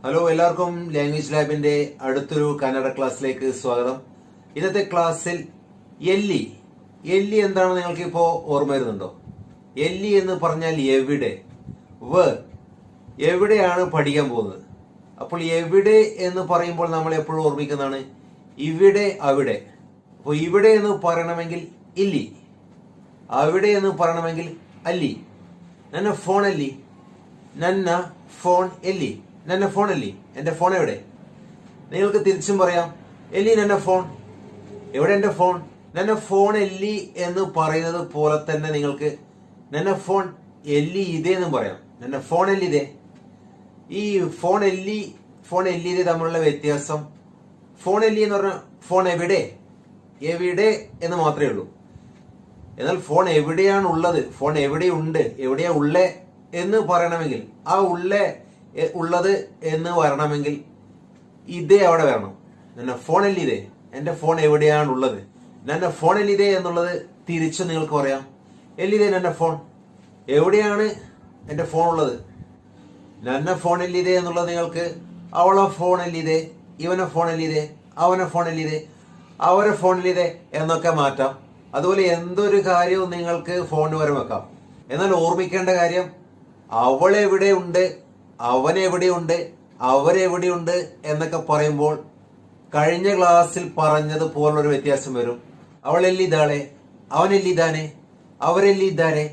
Hello, എല്ലാവർക്കും language ലാബിന്റെ അടുത്തൊരു കന്നഡ ക്ലാസ്സിലേക്ക് സ്വാഗതം. ഇന്നത്തെ ക്ലാസ്സിൽ എല്ലി എല്ലി എന്താണെന്ന് നിങ്ങൾക്ക് ഇപ്പോൾ ഓർമ്മ വരുന്നുണ്ടോ? എല്ലി എന്ന് പറഞ്ഞാൽ എവിടെ, എവിടെയാണ് പഠിക്കാൻ പോകുന്നത്. അപ്പോൾ എവിടെ എന്ന് പറയുമ്പോൾ നമ്മൾ എപ്പോഴും ഓർമ്മിക്കുന്നതാണ് ഇവിടെ, അവിടെ. അപ്പോൾ ഇവിടെ എന്ന് പറയണമെങ്കിൽ ഇല്ലി, അവിടെ എന്ന് പറയണമെങ്കിൽ അല്ലി. ನನ್ನ ഫോൺ എല്ലി, ನನ್ನ ഫോൺ എല്ലി, ನನ್ನ ഫോൺ എല്ലി, എന്റെ ഫോൺ എവിടെ. നിങ്ങൾക്ക് തിരിച്ചും പറയാം, എല്ലി ನನ್ನ ഫോൺ, എവിടെ എന്റെ ഫോൺ. ನನ್ನ ഫോൺ എല്ലി എന്ന് പറയുന്നത് പോലെ തന്നെ നിങ്ങൾക്ക് ನನ್ನ ഫോൺ എല്ലി ഇതേ എന്നും പറയാം. ನನ್ನ ഫോൺ എല്ലി ഇതേ. ഈ ഫോൺ എല്ലി ഇതേ തമ്മിലുള്ള വ്യത്യാസം, ഫോൺ എല്ലി എന്ന് പറഞ്ഞാൽ ഫോൺ എവിടെ, എവിടെ എന്ന് മാത്രമേ ഉള്ളൂ. എന്നാൽ ഫോൺ എവിടെയാണ് ഉള്ളത്, ഫോൺ എവിടെയുണ്ട്, എവിടെയാ ഉള്ളേ എന്ന് പറയണമെങ്കിൽ, ആ ഉള്ളത് എന്ന് വരണമെങ്കിൽ ഇതേ അവിടെ വരണം. ನನ್ನ ഫോൺ എല്ലിതേ, എന്റെ ഫോൺ എവിടെയാണ് ഉള്ളത്. ನನ್ನ ഫോൺ എല്ലിതേ എന്നുള്ളത് തിരിച്ചു നിങ്ങൾക്ക് പറയാം, എല്ലിതേ ನನ್ನ ഫോൺ, എവിടെയാണ് എന്റെ ഫോൺ ഉള്ളത്. ನನ್ನ ഫോൺ എല്ലിതേ എന്നുള്ളത് നിങ്ങൾക്ക് അവളെ ഫോൺ എല്ലിതേ, ഇവനെ ഫോൺ എല്ലിതേ, അവനെ ഫോൺ എല്ലിതേ, അവരെ ഫോൺ എല്ലിതേ എന്നൊക്കെ മാറ്റാം. അതുപോലെ എന്തൊരു കാര്യവും നിങ്ങൾക്ക് ഫോണിന് വരെ വെക്കാം. എന്നാൽ ഓർമ്മിക്കേണ്ട കാര്യം, അവളെവിടെയുണ്ട്, അവനെവിടെയുണ്ട്, അവരെവിടെയുണ്ട് എന്നൊക്കെ പറയുമ്പോൾ കഴിഞ്ഞ ക്ലാസ്സിൽ പറഞ്ഞതുപോലുള്ളൊരു വ്യത്യാസം വരും. അവളെല്ലിതാളെ, അവനെല്ലിതാനെ, അവരെല്ലിതാരെ,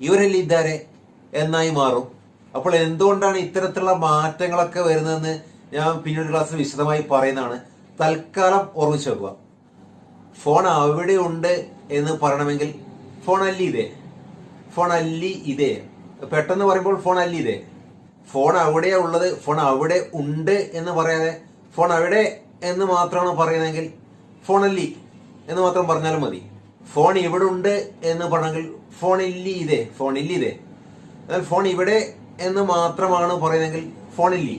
ഇവരെല്ലിതാരെ എന്നായി മാറും. അപ്പോൾ എന്തുകൊണ്ടാണ് ഇത്തരത്തിലുള്ള മാറ്റങ്ങളൊക്കെ വരുന്നതെന്ന് ഞാൻ പിന്നീട് ക്ലാസ്സിൽ വിശദമായി പറയുന്നതാണ്. തൽക്കാലം ഓർമ്മിച്ച് വെക്കുക. ഫോൺ അവിടെ ഉണ്ട് എന്ന് പറയണമെങ്കിൽ ഫോൺ അല്ലി ഇതേ, ഫോൺ അല്ലി ഇതേ. പെട്ടെന്ന് പറയുമ്പോൾ ഫോൺ അല്ലി ഇതേ. ഫോൺ അവിടെയാ ഉള്ളത്, ഫോൺ അവിടെ ഉണ്ട് എന്ന് പറയാതെ ഫോൺ അവിടെ എന്ന് മാത്രമാണ് പറയുന്നതെങ്കിൽ ഫോൺ അല്ലി എന്ന് മാത്രം പറഞ്ഞാലും മതി. ഫോൺ ഇവിടെ ഉണ്ട് എന്ന് പറഞ്ഞെങ്കിൽ ഫോൺ ഇല്ലി ഇതേ, ഫോൺ ഇല്ലി ഇതേ. എന്നാൽ ഫോൺ ഇവിടെ എന്ന് മാത്രമാണ് പറയുന്നതെങ്കിൽ ഫോൺ ഇല്ലി.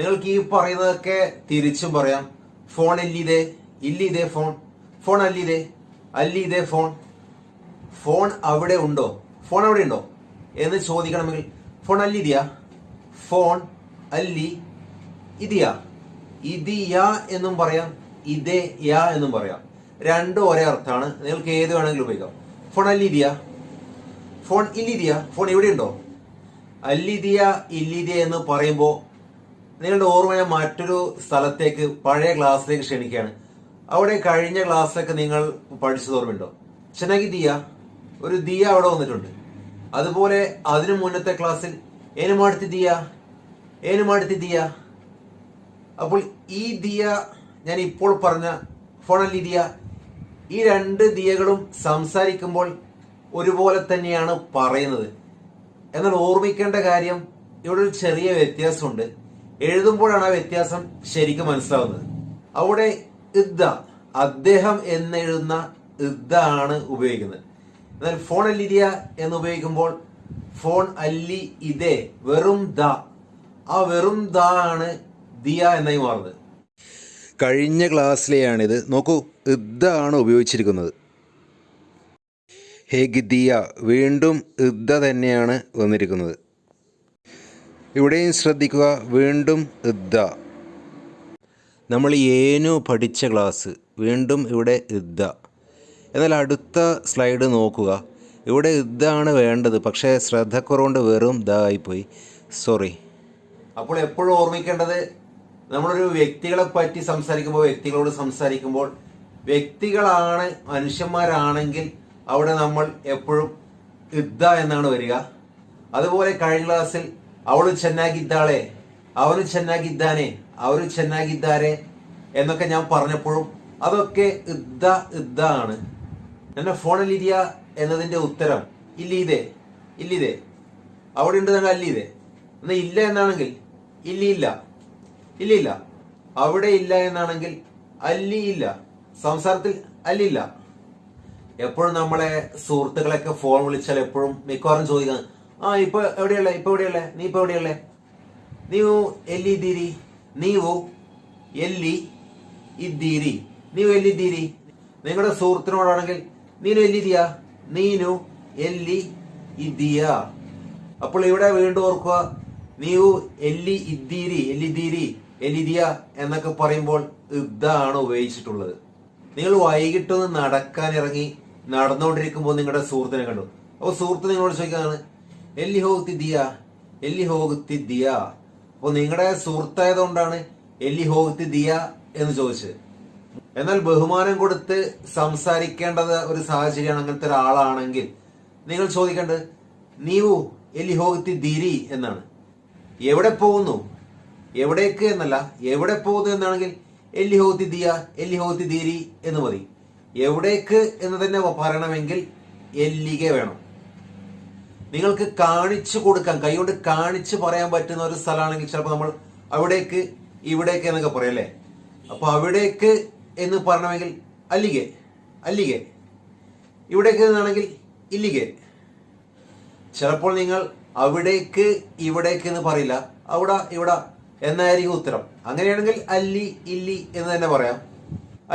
നിങ്ങൾക്ക് ഈ പറയുന്നതൊക്കെ തിരിച്ചും പറയാം. ഫോൺ ഇല്ലിതേ, ഇല്ലിതേ ഫോൺ, ഫോൺ അല്ലിതേ, അല്ലിതേ ഫോൺ. ഫോൺ അവിടെ ഉണ്ടോ, ഫോൺ അവിടെ ഉണ്ടോ എന്ന് ചോദിക്കണമെങ്കിൽ ഫോൺ അല്ലിതിയാ, ഫോൺ അല്ലി ഇതിയാ. ഇതിയാ എന്നും പറയാം, ഇതേ യാ എന്നും പറയാം. രണ്ടും ഒരേ അർത്ഥമാണ്. നിങ്ങൾക്ക് ഏത് വേണമെങ്കിലും ഉപയോഗിക്കാം. ഫോൺ അല്ലിതിയാ, ഫോൺ ഇല്ലിതിയാ, ഫോൺ ഇവിടെ ഉണ്ടോ. അല്ലിതിയ ഇല്ലിതിയ എന്ന് പറയുമ്പോൾ നിങ്ങളുടെ ഓർമ്മയെ മറ്റൊരു സ്ഥലത്തേക്ക്, പഴയ ക്ലാസ്സിലേക്ക് ക്ഷണിക്കുകയാണ്. അവിടെ കഴിഞ്ഞ ക്ലാസ്സിലൊക്കെ നിങ്ങൾ പഠിച്ചത് ഓർമ്മയുണ്ടോ? ചെന്നൈക്ക് ദിയ, ഒരു ദിയ അവിടെ വന്നിട്ടുണ്ട്. അതുപോലെ അതിനു മുന്നത്തെ ക്ലാസ്സിൽ ഏനുമാടുത്തി ദിയ, ഏനുമാടുത്തി ദിയ. അപ്പോൾ ഈ ദിയ, ഞാൻ ഇപ്പോൾ പറഞ്ഞ ഫോണല്ലി ദിയ, ഈ രണ്ട് ദിയകളും സംസാരിക്കുമ്പോൾ ഒരുപോലെ തന്നെയാണ് പറയുന്നത്. എന്നാൽ ഓർമ്മിക്കേണ്ട കാര്യം, ഇവിടെ ഒരു ചെറിയ വ്യത്യാസമുണ്ട്. എഴുതുമ്പോഴാണ് ആ വ്യത്യാസം ശരിക്കും മനസ്സിലാവുന്നത്. അവിടെ ഇദ്ദ, അദ്ദേഹം എന്നെഴുതുന്ന ഇദ്ദ ആണ് ഉപയോഗിക്കുന്നത്. എന്നാൽ ഫോൺ അല്ലിദിയ എന്ന് ഉപയോഗിക്കുമ്പോൾ ഫോൺ അല്ലി ഇതേ, വെറും ദ, ആ വെറും ദ ആണ് ദിയ എന്നായി മാറുന്നത്. കഴിഞ്ഞ ക്ലാസ്സിലെയാണിത്. നോക്കൂ, ഇദ്ദ ആണ് ഉപയോഗിച്ചിരിക്കുന്നത്. ഹെഗിദിയ, വീണ്ടും ഇദ്ദ തന്നെയാണ് വന്നിരിക്കുന്നത്. ഇവിടെയും ശ്രദ്ധിക്കുക, വീണ്ടും ഇദ്ദ. നമ്മൾ ഏനു പഠിച്ച ക്ലാസ്, വീണ്ടും ഇവിടെ ഇദ്ദ. എന്നാൽ അടുത്ത സ്ലൈഡ് നോക്കുക, ഇവിടെ ഇദ്ദ ആണ് വേണ്ടത്, പക്ഷേ ശ്രദ്ധക്കുറവുകൊണ്ട് വെറും ദ ആയിപ്പോയി, സോറി. അപ്പോൾ എപ്പോഴും ഓർമ്മിക്കേണ്ടത്, നമ്മളൊരു വ്യക്തികളെ പറ്റി സംസാരിക്കുമ്പോൾ, വ്യക്തികളോട് സംസാരിക്കുമ്പോൾ, വ്യക്തികളാണ്, മനുഷ്യന്മാരാണെങ്കിൽ അവിടെ നമ്മൾ എപ്പോഴും ഇദ്ദ എന്നാണ് വരിക. അതുപോലെ കഴിഞ്ഞ ക്ലാസ്സിൽ അവള് ചെന്നാಗಿದ್ದಾಳೆ, അവന് ചെന്നാಗಿದ್ದಾನೆ, അവര് ചെന്നാಗಿದ್ದಾರೆ എന്നൊക്കെ ഞാൻ പറഞ്ഞപ്പോഴും അതൊക്കെ ഇദ്ദ ഇദ്ദ ആണ്. എന്നെ ഫോണിലിരിയ എന്നതിന്റെ ഉത്തരം ഇല്ലീതേ, ഇല്ലിതേ. അവിടെ ഉണ്ട് തന്നെ അല്ലിതേ. എന്നാ ഇല്ല എന്നാണെങ്കിൽ ഇല്ലിയില്ല, ഇല്ലില്ല. അവിടെ ഇല്ല എന്നാണെങ്കിൽ അല്ലി ഇല്ല. സംസാരത്തിൽ അല്ലില്ല. എപ്പോഴും നമ്മളെ സുഹൃത്തുക്കളൊക്കെ ഫോൺ വിളിച്ചാൽ എപ്പോഴും മിക്കവാറും ചോദിക്കുന്നത്, ഇപ്പൊ എവിടെയല്ലേ, ഇപ്പൊ എവിടെയല്ലേ, നീ ഇപ്പൊ എവിടെയല്ലേ, ನೀವು ಎಲ್ಲಿದ್ದೀರಿ, ನೀವು ಎಲ್ಲಿ ಇದ್ದೀರಿ, ನೀವು ಎಲ್ಲಿದ್ದೀರಿ. നിങ്ങളുടെ സുഹൃത്തിനോടാണെങ്കിൽ നീനു എല്ലിദിയാ, നീനു എല്ലി ഇദിയ. അപ്പോൾ ഇവിടെ വീണ്ടും ഓർക്കുക, നീവു എല്ലി ഇദ്ദീരി എല്ലിദീരി എല്ലിദിയ എന്നൊക്കെ പറയുമ്പോൾ ഇതാണ് ഉപയോഗിച്ചിട്ടുള്ളത്. നിങ്ങൾ വൈകിട്ടൊന്ന് നടക്കാൻ ഇറങ്ങി നടന്നുകൊണ്ടിരിക്കുമ്പോൾ നിങ്ങളുടെ സുഹൃത്തിനെ കണ്ടു. അപ്പോൾ സുഹൃത്ത് നിങ്ങളോട് ചോദിക്കാണ് എല്ലി ഹോഗത്തിദ്ദിയ എല്ലി ഹോഗത്തിദ്ദിയ. അപ്പോൾ നിങ്ങളുടെ സുഹൃത്തായതുകൊണ്ടാണ് എല്ലി ഹോഗത്തിദ്ദിയ എന്ന് ചോദിച്ചത്. എന്നാൽ ബഹുമാനം കൊടുത്ത് സംസാരിക്കേണ്ടത് ഒരു സാഹചര്യമാണ്. അങ്ങനത്തെ ഒരാളാണെങ്കിൽ നിങ്ങൾ ചോദിക്കേണ്ടത് നീവു എല്ലി ഹോഗത്തിദ്ദീരി എന്നാണ്. എവിടെ പോകുന്നു, എവിടേക്ക് എന്നല്ല, എവിടെ പോകുന്നു എന്നാണെങ്കിൽ എല്ലി ഹോഗത്തിദ്ദിയ എല്ലി ഹോഗത്തിദ്ദീരി എന്ന് മതി. എവിടേക്ക് എന്ന് തന്നെ പറയണമെങ്കിൽ എല്ലിക വേണം. നിങ്ങൾക്ക് കാണിച്ചു കൊടുക്കാൻ, കൈകൊണ്ട് കാണിച്ചു പറയാൻ പറ്റുന്ന ഒരു സ്ഥലമാണെങ്കിൽ ചിലപ്പോൾ നമ്മൾ അവിടേക്ക് ഇവിടേക്ക് എന്നൊക്കെ പറയും അല്ലേ. അപ്പൊ അവിടേക്ക് എന്ന് പറയണമെങ്കിൽ അല്ലികെ അല്ലികെ, ഇവിടേക്ക് എന്നാണെങ്കിൽ ഇല്ലികെ. ചിലപ്പോൾ നിങ്ങൾ അവിടേക്ക് ഇവിടേക്ക് എന്ന് പറയില്ല, അവിടെ ഇവിടെ എന്നായിരിക്കും ഉത്തരം. അങ്ങനെയാണെങ്കിൽ അല്ലി ഇല്ലി എന്ന് തന്നെ പറയാം.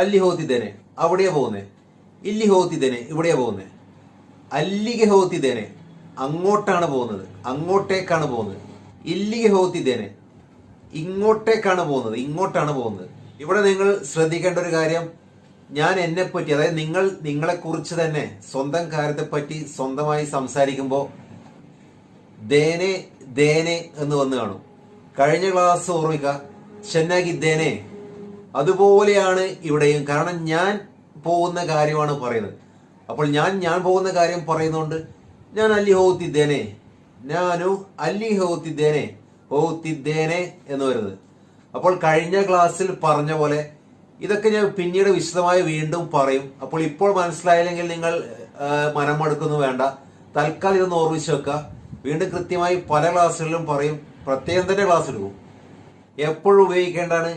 അല്ലി ഹോത്തിದ್ದೇನೆ അവിടെയാ പോകുന്നേ, ഇല്ലി ഹോത്തിದ್ದೇನೆ ഇവിടെയാ പോകുന്നേ. അല്ലിಗೆ ಹೋಗ್ತಿದ್ದೇನೆ അങ്ങോട്ടാണ് പോകുന്നത്, അങ്ങോട്ടേക്കാണ് പോകുന്നത്. ഇല്ലിಗೆ ಹೋಗ್ತಿದ್ದೇನೆ ഇങ്ങോട്ടേക്കാണ് പോകുന്നത്, ഇങ്ങോട്ടാണ് പോകുന്നത്. ഇവിടെ നിങ്ങൾ ശ്രദ്ധിക്കേണ്ട ഒരു കാര്യം, ഞാൻ എന്നെ പറ്റി, അതായത് നിങ്ങളെ കുറിച്ച് തന്നെ സ്വന്തം കാര്യത്തെ പറ്റി സ്വന്തമായി സംസാരിക്കുമ്പോൾ ദേനെ ദേനെ എന്ന് വന്ന് കാണും. കഴിഞ്ഞ ക്ലാസ് ഓർമ്മിക്കുക, ചെന്നാഗിദ്ദേനെ. അതുപോലെയാണ് ഇവിടെയും. കാരണം ഞാൻ പോകുന്ന കാര്യമാണ് പറയുന്നത്. അപ്പോൾ ഞാൻ പോകുന്ന കാര്യം പറയുന്നതുകൊണ്ട് ഞാൻ അല്ലി ഹോത്തിದ್ದೇನೆ, ഞാനു അല്ലി ഹോത്തിದ್ದೇನೆ ഹോത്തിದ್ದೇನೆ എന്ന് വരുന്നത്. അപ്പോൾ കഴിഞ്ഞ ക്ലാസ്സിൽ പറഞ്ഞ പോലെ ഇതൊക്കെ ഞാൻ പിന്നീട് വിശദമായി വീണ്ടും പറയും. അപ്പോൾ ഇപ്പോൾ മനസ്സിലായില്ലെങ്കിൽ നിങ്ങൾ മനം മടുക്കുന്നു വേണ്ട, തൽക്കാലം ഇതൊന്ന് ഓർമ്മിച്ച് വെക്കുക. വീണ്ടും കൃത്യമായി പല ക്ലാസ്സുകളിലും പറയും, പ്രത്യേകം തന്നെ ക്ലാസ് എടുക്കും. എപ്പോഴും ഉപയോഗിക്കേണ്ടതാണ്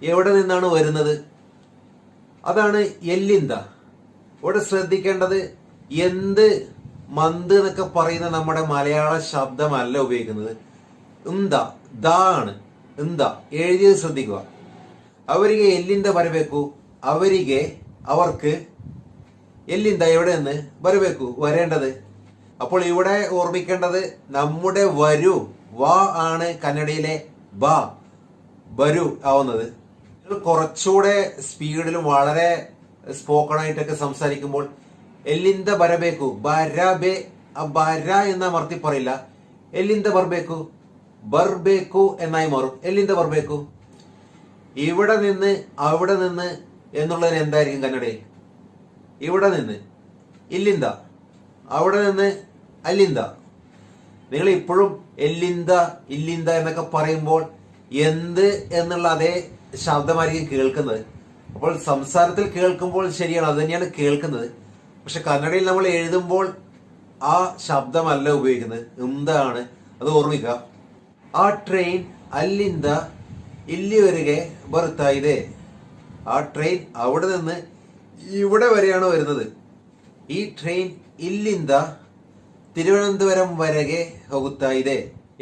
എവിടെ നിന്നാണ് വരുന്നത്, അതാണ് എല്ലിന്ത. ഇവിടെ ശ്രദ്ധിക്കേണ്ടത് എന്ത് മന്ത് എന്നൊക്കെ പറയുന്ന നമ്മുടെ മലയാള ശബ്ദമല്ല ഉപയോഗിക്കുന്നത്, ഇന്ത ദാ ആണ്. ഇന്ത എഴുതിയത് ശ്രദ്ധിക്കുക. അവರಿಗೆ എല്ലിന്ത ಬರಬೇಕು, അവರಿಗೆ അവർക്ക് എല്ലിന്ത എവിടെ നിന്ന് ಬರಬೇಕು വരേണ്ടത്. അപ്പോൾ ഇവിടെ ഓർമ്മിക്കേണ്ടത് നമ്മുടെ വരൂ വാ ആണ് കന്നഡയിലെ ബാ വരൂ ആവുന്നത്. നിങ്ങൾ കുറച്ചുകൂടെ സ്പീഡിലും വളരെ സ്പോക്കൺ ആയിട്ടൊക്കെ സംസാരിക്കുമ്പോൾ എല്ലിന്ത ബരബേക്കു ബരബേ, ബര എന്ന മർത്തി പറയില്ല, എല്ലിന്ത ബർബേക്കു ബർബേക്കു എന്നായി മാറും. എല്ലിന്ത ബർബേക്കു. ഇവിടെ നിന്ന് അവിടെ നിന്ന് എന്നുള്ളതിന് എന്തായിരിക്കും കന്നഡയിൽ? ഇവിടെ നിന്ന് ഇല്ലിന്ത, അവിടെ നിന്ന് അല്ലിന്ത. നിങ്ങൾ ഇപ്പോഴും എല്ലിന്ത ഇല്ലിന്ത എന്നൊക്കെ പറയുമ്പോൾ എന്ത് എന്നുള്ള അതേ ശബ്ദമായിരിക്കും കേൾക്കുന്നത്. അപ്പോൾ സംസാരത്തിൽ കേൾക്കുമ്പോൾ ശരിയാണ്, അത് തന്നെയാണ് കേൾക്കുന്നത്. പക്ഷെ കന്നഡയിൽ നമ്മൾ എഴുതുമ്പോൾ ആ ശബ്ദമല്ല ഉപയോഗിക്കുന്നത്, എന്താണ് അത് ഓർമ്മിക്കുക. ആ ട്രെയിൻ അല്ലിന്ത ഇല്ലിവരെಗೆ ಬರ್ತಾ ಇದೆ. ആ ട്രെയിൻ അവിടെ നിന്ന് ഇവിടെ വരെയാണ് വരുന്നത്. ഈ ട്രെയിൻ ഇല്ലിന്ത തിരുവനന്തപുരം വരെಗೆ ಹೋಗುತ್ತಾ ಇದೆ.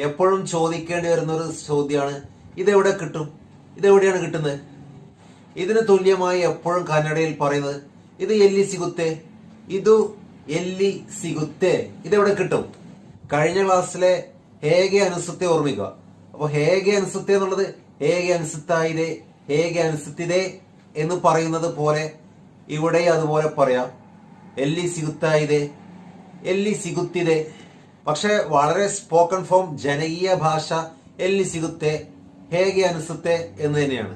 എപ്പോഴും ചോദിക്കേണ്ടി വരുന്ന ഒരു ചോദ്യമാണ്, ഇതെവിടെ കിട്ടും, ഇതെവിടെയാണ് കിട്ടുന്നത്. ഇതിന് തുല്യമായി എപ്പോഴും കന്നഡയിൽ പറയുന്നത് ഇത് എല്ലി സിഗുത്തെ, ഇതു എല്ലി സിഗുത്തെ, ഇതെവിടെ കിട്ടും. കഴിഞ്ഞ ക്ലാസ്സിലെ ഹേಗೆ ಅನಿಸುತ್ತೆ ഓർമ്മിക്കുക. അപ്പൊ ഹേಗೆ ಅನಿಸುತ್ತೆ എന്നുള്ളത് ഹേಗೆ ಅನಿಸುತ್ತಾ ಇದೆ, ഹേಗೆ ಅನಿಸುತ್ತಿದೆ എന്ന് പറയുന്നത് പോലെ ഇവിടെ അതുപോലെ പറയാം. എല്ലി സിഗുತ್ತಾ ಇದೆ, എല്ലി സിഗുತ್ತಿದೆ. പക്ഷെ വളരെ സ്പോക്കൺ ഫോം ജനകീയ ഭാഷ എല്ലി സിഗുത്തെ, ഹേಗೆ ಅನಿಸುತ್ತೆ എന്ന് തന്നെയാണ്.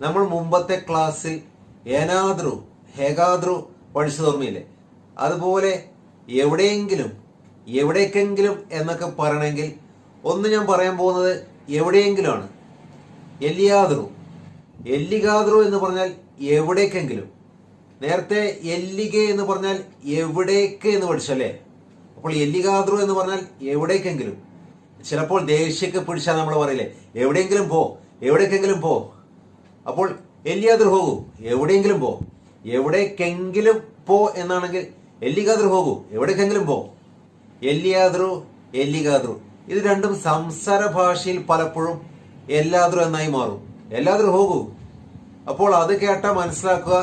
നമ്മൾ മുമ്പത്തെ ക്ലാസ്സിൽ ഏനാദ്രു ഹേഗാദ്രു പഠിച്ചത് ഓർമ്മയില്ലേ? അതുപോലെ എവിടെയെങ്കിലും എവിടേക്കെങ്കിലും എന്നൊക്കെ പറയണമെങ്കിൽ ഒന്ന് ഞാൻ പറയാൻ പോകുന്നത് എവിടെയെങ്കിലും ആണ്. എല്ലിയാദ്രു എല്ലിഗാദ്രു എന്ന് പറഞ്ഞാൽ എവിടേക്കെങ്കിലും. നേരത്തെ എല്ലിഗെ എന്ന് പറഞ്ഞാൽ എവിടേക്ക് എന്ന് പഠിച്ചല്ലേ. അപ്പോൾ എല്ലിഗാദ്രു എന്ന് പറഞ്ഞാൽ എവിടേക്കെങ്കിലും. ചിലപ്പോൾ ദേഷ്യമൊക്കെ പിടിച്ചാൽ നമ്മൾ പറയില്ലേ, എവിടെയെങ്കിലും പോ, എവിടേക്കെങ്കിലും പോ. അപ്പോൾ എല്ലിയാദ്രു ಹೋಗು, എവിടെയെങ്കിലും പോ. എവിടേക്കെങ്കിലും പോ എന്നാണെങ്കിൽ എല്ലിഗാദ്രു ಹೋಗು, എവിടേക്കെങ്കിലും പോ. എല്ലിയാദ്രു എല്ലിഗാദ്രു ഇത് രണ്ടും സംസാര ഭാഷയിൽ പലപ്പോഴും എല്ലാദ്രു എന്നായി മാറും. എല്ലാദ്രു ಹೋಗು. അപ്പോൾ അത് കേട്ടാൽ മനസ്സിലാക്കുക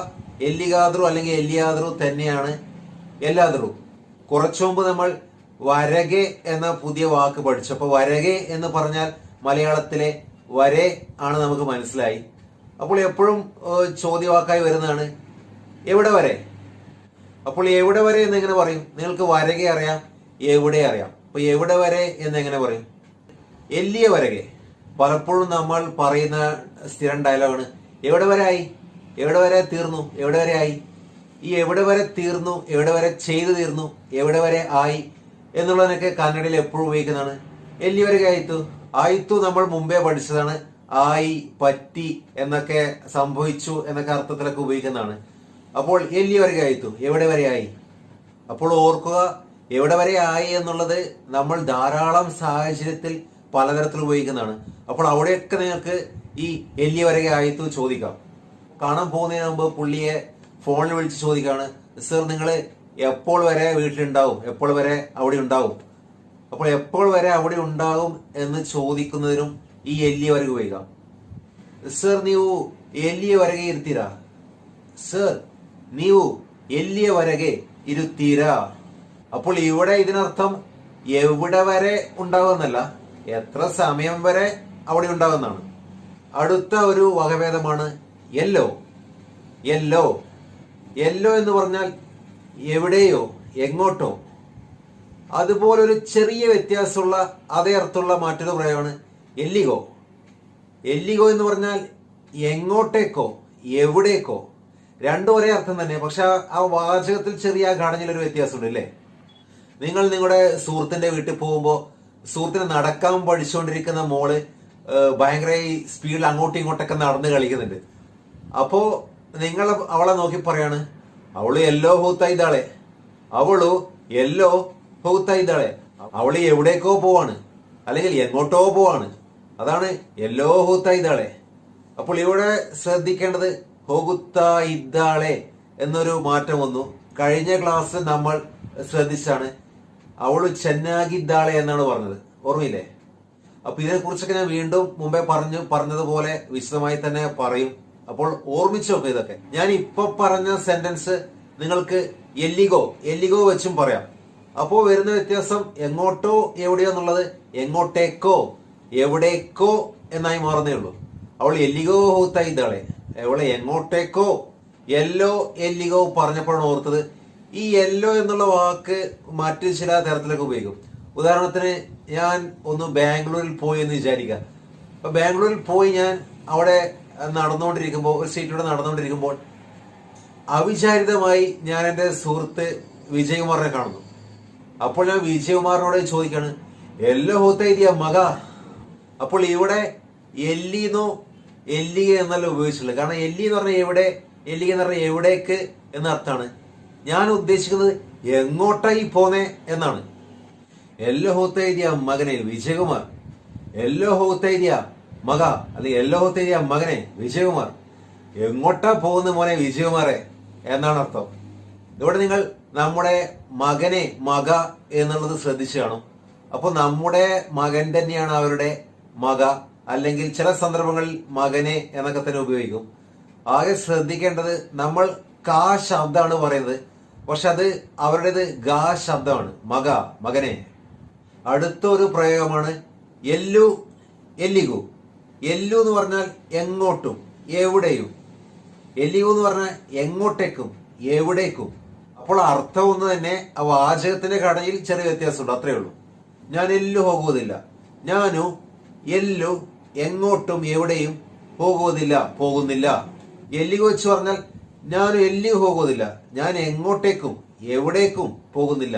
എല്ലിഗാദ്രു അല്ലെങ്കിൽ എല്ലിയാദ്രു തന്നെയാണ് എല്ലാദ്രു. കുറച്ചു മുമ്പ് നമ്മൾ വരകെ എന്ന പുതിയ വാക്ക് പഠിച്ചു. അപ്പോൾ വരകെ എന്ന് പറഞ്ഞാൽ മലയാളത്തിലെ വരെ ആണ് നമുക്ക് മനസ്സിലായി. അപ്പോൾ എപ്പോഴും ചോദ്യവാക്കായി വരുന്നതാണ് എവിടെ വരെ. അപ്പോൾ എവിടെ വരെ എന്ന് എങ്ങനെ പറയും? നിങ്ങൾക്ക് വരകെ അറിയാം, എവിടെ അറിയാം. അപ്പൊ എവിടെ വരെ എന്ന് എങ്ങനെ പറയും? എല്ലിയ വരകെ. പലപ്പോഴും നമ്മൾ പറയുന്ന സ്ഥിരം ഡയലോഗാണ് എവിടെ വരെ ആയി, എവിടെ വരെ തീർന്നു, എവിടെ വരെ ആയി. ഈ എവിടെ വരെ തീർന്നു, എവിടെ വരെ ചെയ്തു തീർന്നു, എവിടെ വരെ ആയി എന്നുള്ളതിനൊക്കെ കന്നഡയിൽ എപ്പോഴും ഉപയോഗിക്കുന്നതാണ്. എല്ലി വരകെ ആയിത്തു. ആയിത്തു നമ്മൾ മുമ്പേ പഠിച്ചതാണ്. ആയി, പറ്റി എന്നൊക്കെ, സംഭവിച്ചു എന്നൊക്കെ അർത്ഥത്തിലൊക്കെ ഉപയോഗിക്കുന്നതാണ്. അപ്പോൾ എല്ലി വരകെ ആയിത്തു, എവിടെ വരെ ആയി. അപ്പോൾ ഓർക്കുക, എവിടെ വരെ ആയി എന്നുള്ളത് നമ്മൾ ധാരാളം സാഹചര്യത്തിൽ പലതരത്തിൽ ഉപയോഗിക്കുന്നതാണ്. അപ്പോൾ അവിടെയൊക്കെ നിങ്ങൾക്ക് ഈ എല്ലി വരകെ ആയിത്തു ചോദിക്കാം. കാണാൻ പോകുന്നതിന് മുമ്പ് പുള്ളിയെ ഫോണിൽ വിളിച്ച് ചോദിക്കാണ്, സർ നിങ്ങൾ എപ്പോൾ വരെ വീട്ടിലുണ്ടാവും, എപ്പോൾ വരെ അവിടെ ഉണ്ടാവും. അപ്പോൾ എപ്പോൾ വരെ അവിടെ ഉണ്ടാകും എന്ന് ചോദിക്കുന്നതിനും ഈ എല്ലിയ വരകെ ഉപയോഗിക്കാം. സർ ನೀವು ಎಲ್ಲಿಯ ವರೆಗೆ ಇರ್ತೀರಾ, സർ ನೀವು ಎಲ್ಲಿಯ ವರೆಗೆ ഇരുത്തീരാ. അപ്പോൾ ഇവിടെ ഇതിനർത്ഥം എവിടെ വരെ ഉണ്ടാകുമെന്നല്ല, എത്ര സമയം വരെ അവിടെ ഉണ്ടാകുന്നതാണ്. അടുത്ത ഒരു വകഭേദമാണ് യെല്ലോ. യെല്ലോ യെല്ലോ എന്ന് പറഞ്ഞാൽ എവിടെയോ, എങ്ങോട്ടോ. അതുപോലൊരു ചെറിയ വ്യത്യാസമുള്ള അതേ അർത്ഥമുള്ള മറ്റൊരു പ്രയോഗമാണ് എല്ലിഗോ. എല്ലിഗോ എന്ന് പറഞ്ഞാൽ എങ്ങോട്ടേക്കോ, എവിടേക്കോ. രണ്ടും ഒരേ അർത്ഥം തന്നെ, പക്ഷെ ആ വാചകത്തിൽ ചെറിയ ഘടനയിലൊരു വ്യത്യാസമുണ്ട് അല്ലേ. നിങ്ങൾ നിങ്ങളുടെ സുഹൃത്തിന്റെ വീട്ടിൽ പോകുമ്പോൾ സുഹൃത്തിന് നടക്കാൻ പഠിച്ചുകൊണ്ടിരിക്കുന്ന മോള് ഭയങ്കര സ്പീഡിൽ അങ്ങോട്ടും ഇങ്ങോട്ടൊക്കെ നടന്ന് കളിക്കുന്നുണ്ട്. അപ്പോ നിങ്ങൾ അവളെ നോക്കി പറയാണ് അവള് എല്ലോ ഹൗത്ത ഇതാളെ, അവളു എല്ലോ ഹൗത്ത ഇതാളെ. അവള് എവിടേക്കോ പോവാണ്, അല്ലെങ്കിൽ എങ്ങോട്ടോ പോവാണ്. അതാണ് എല്ലോ ഹൗത്ത ഇതാളെ. അപ്പോൾ ഇവിടെ ശ്രദ്ധിക്കേണ്ടത് ഹോഗുത്ത ഇದ್ದಾളെ എന്നൊരു മാറ്റം വന്നു. കഴിഞ്ഞ ക്ലാസ്സിൽ നമ്മൾ ശ്രദ്ധിച്ചാണ് അവള് ചെന്നാഗിದ್ದಾളെ എന്നാണ് പറഞ്ഞത്, ഓർമ്മയില്ലേ? അപ്പൊ ഇതിനെ കുറിച്ചൊക്കെ ഞാൻ വീണ്ടും മുമ്പേ പറഞ്ഞതുപോലെ വിശദമായി തന്നെ പറയും. അപ്പോൾ ഓർമ്മിച്ചു നോക്കുക ഇതൊക്കെ. ഞാൻ ഇപ്പൊ പറഞ്ഞ സെന്റൻസ് നിങ്ങൾക്ക് എല്ലിഗോ വെച്ചും പറയാം. അപ്പോ വരുന്ന വ്യത്യാസം എങ്ങോട്ടോ എവിടെയോ എന്നുള്ളത് എങ്ങോട്ടേക്കോ എവിടേക്കോ എന്നായി മാറുന്നേ ഉള്ളൂ. അവൾ എല്ലിഗോ ഹൗത്ത ഇದ್ದಾളെ, അവളെ എങ്ങോട്ടേക്കോ എല്ലിഗോ പറഞ്ഞപ്പോഴാണ് ഓർത്തത്. ഈ യെല്ലോ എന്നുള്ള വാക്ക് മറ്റു ചില തരത്തിലൊക്കെ ഉപയോഗിക്കും. ഉദാഹരണത്തിന് ഞാൻ ഒന്ന് ബാംഗ്ലൂരിൽ പോയി എന്ന് വിചാരിക്കുക. അപ്പൊ ബാംഗ്ലൂരിൽ പോയി ഞാൻ അവിടെ നടന്നുകൊണ്ടിരിക്കുമ്പോൾ, ഒരു സ്ട്രീറ്റിലൂടെ നടന്നുകൊണ്ടിരിക്കുമ്പോൾ അവിചാരിതമായി ഞാൻ എൻ്റെ സുഹൃത്ത് വിജയകുമാറിനെ കാണുന്നു. അപ്പോൾ ഞാൻ വിജയകുമാറിനോട് ചോദിക്കാണ് എല്ലോ ഹോത്ത ഇതിയ മക. അപ്പോൾ ഇവിടെ എല്ലിന്നോ എല്ലിക എന്നല്ല ഉപയോഗിച്ചുള്ളത്. കാരണം എല്ലി എന്ന് പറഞ്ഞാൽ എവിടെ, എല്ലിക എന്ന് പറഞ്ഞാൽ എവിടേക്ക് എന്ന അർത്ഥമാണ്. ഞാൻ ഉദ്ദേശിക്കുന്നത് എങ്ങോട്ടായി പോന്നേ എന്നാണ്. എല്ലോ ഹോത്ത ഇതിയ മകനെ വിജയകുമാർ, എല്ലോ ഹോത്ത ഇതിയ മക, അല്ലെങ്കിൽ എല്ലോ ഹോത്ത ഇതിയ മകനെ വിജയകുമാർ, എങ്ങോട്ടാ പോകുന്ന മോനെ വിജയകുമാറെ എന്നാണ് അർത്ഥം. ഇവിടെ നിങ്ങൾ നമ്മുടെ മകനെ മക എന്നുള്ളത് ശ്രദ്ധിച്ചു കാണും. അപ്പൊ നമ്മുടെ മകൻ തന്നെയാണ് അവരുടെ മക, അല്ലെങ്കിൽ ചില സന്ദർഭങ്ങളിൽ മകനെ എന്നൊക്കെ തന്നെ ഉപയോഗിക്കും. ആകെ ശ്രദ്ധിക്കേണ്ടത് നമ്മൾ കാ ശബ്ദമാണ് പറയുന്നത്, പക്ഷെ അത് അവരുടേത് ഗാ ശബ്ദമാണ്. മക, മകനെ. അടുത്ത ഒരു പ്രയോഗമാണ് എല്ലിഗു. എല്ലു എന്ന് പറഞ്ഞാൽ എങ്ങോട്ടും എവിടെയും, എല്ലിഗു എന്ന് പറഞ്ഞാൽ എങ്ങോട്ടേക്കും എവിടേക്കും. അപ്പോൾ അർത്ഥം ഒന്ന് തന്നെ, ആ വാചകത്തിന്റെ ഘടനയിൽ ചെറിയ വ്യത്യാസമുണ്ട്, അത്രേ ഉള്ളൂ. ഞാൻ എല്ലു പോകുന്നില്ല, ഞാനു എല്ലു എങ്ങോട്ടും എവിടെയും പോകുന്നില്ല. എല്ലിഗു വെച്ച് പറഞ്ഞാൽ ഞാനും എല്ലി പോകുന്നില്ല, ഞാൻ എങ്ങോട്ടേക്കും എവിടേക്കും പോകുന്നില്ല.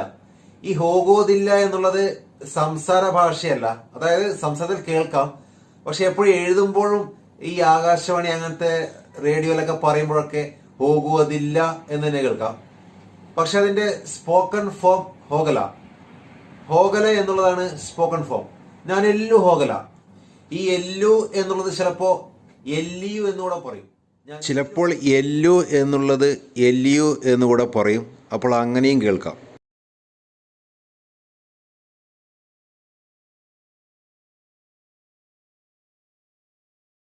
ഈ ഹോകോതില്ല എന്നുള്ളത് സംസാര ഭാഷയല്ല, അതായത് സംസാരത്തിൽ കേൾക്കാം, പക്ഷെ എപ്പോഴും എഴുതുമ്പോഴും ഈ ആകാശവാണി അങ്ങനത്തെ റേഡിയോയിലൊക്കെ പറയുമ്പോഴൊക്കെ ഹോകുവതില്ല എന്ന് തന്നെ കേൾക്കാം. പക്ഷെ അതിന്റെ സ്പോക്കൺ ഫോം ഹോഗല എന്നുള്ളതാണ് സ്പോക്കൺ ഫോം. ഞാൻ എല്ലു ഹോഗല. ഈ എല്ലു എന്നുള്ളത് ചിലപ്പോ എല്ലിയു എന്നുകൂടെ പറയും. ചിലപ്പോൾ എല്ലു എന്നുള്ളത് എല്ലിയു എന്നുകൂടെ പറയും. അപ്പോൾ അങ്ങനെയും കേൾക്കാം.